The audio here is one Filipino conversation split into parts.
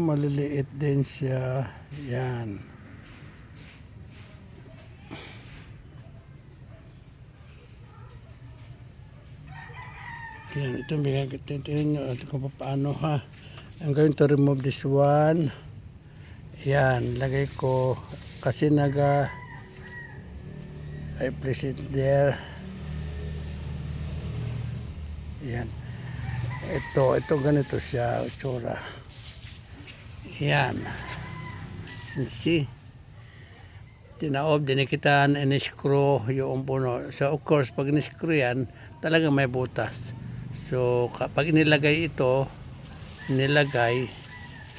maliliit din siya. Yan. Yan, ito bigyan nyo kung paano ha. I'm going to remove this one. Yan, lagay ko kasi I place it there. Yan. Ito ganito siya, itsura. Yan. See? Tinaob, dinikitan, in-screw yung puno. So of course, pag in-screw yan, talagang may butas. So kapag nilagay ito,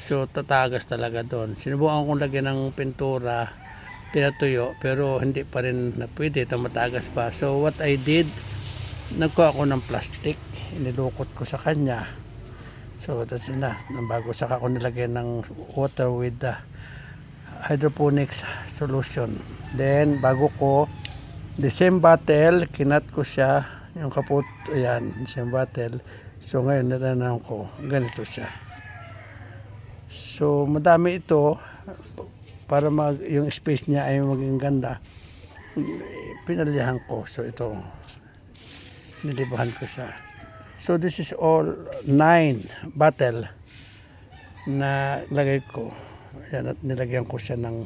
so tatagas talaga doon. Sinubukan kong lagyan ng pintura, pinatuyo, pero hindi pa rin na pwede, ito matagas pa. So what I did, nagkuha ako ng plastic, inilukot ko sa kanya. So that's enough. Bago saka ko nilagyan ng water with the hydroponics solution. Then bago ko, the same bottle, kinat ko siya, yung kaput, ayan, same bottle. So ngayon natanaw ko, ganito siya. So madami ito, para yung space niya ay maging ganda. Pinalihan ko, so ito, nilibahan ko siya. So this is all 9 bottle na lagay ko. Ayan, at nilagyan ko siya ng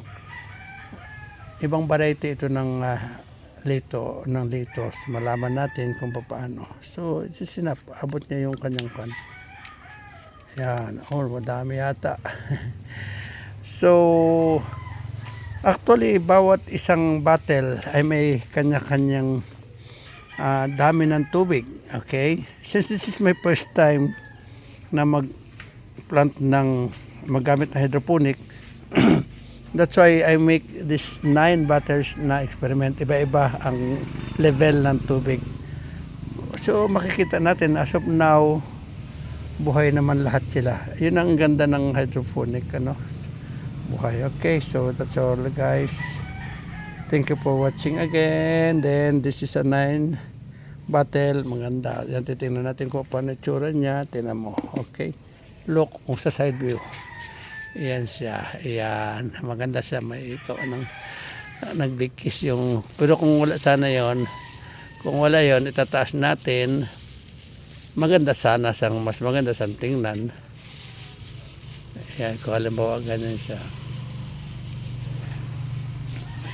ibang variety ito ng litos. Malaman natin kung paano. So it's enough. Abot niya yung kanyang pan. Yan. Oh, madami yata. So actually bawat isang bottle ay may kanya-kanyang dami ng tubig. Okay? Since this is my first time na mag-plant magamit ng hydroponic, that's why I make this 9 bottles na experiment. Iba-iba ang level ng tubig. So makikita natin as of now, buhay naman lahat sila. Yun ang ganda ng hydroponic, ano? Buhay. Okay, so that's all guys. Thank you for watching again. Then this is a 9 bottle. Maganda. Yan, titingnan natin kung paano itsura niya. Tingnan mo. Okay. Look kung sa side view. Yan siya. Yan. Maganda siya. May ikaw nagbigkis yung. Pero kung wala sana yon, kung wala yon, itataas natin. Maganda sana sang mas maganda sa tingnan. Yan. Kung halimbawa ganyan siya.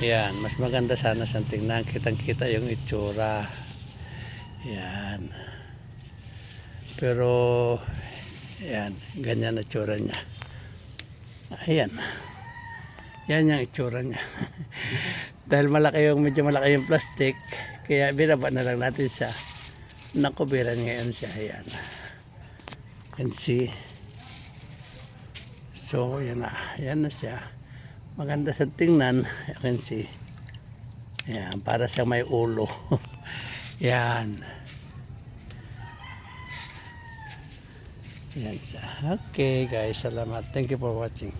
Yan. Mas maganda sana sa tingnan. Kitang-kita yung itsura. Yan. Pero yan. Ganyan na itsura niya. Ayan. Yan yung itsura niya. Dahil medyo malaki yung plastic, kaya binaba na lang natin siya. Nakubiran ngayon siya. Ayan. You can see. So, yan na. Yan na siya. Maganda sa tingnan. You can see. Ayan. Para siya may ulo. Yan. Yan siya. Okay guys. Salamat. Thank you for watching.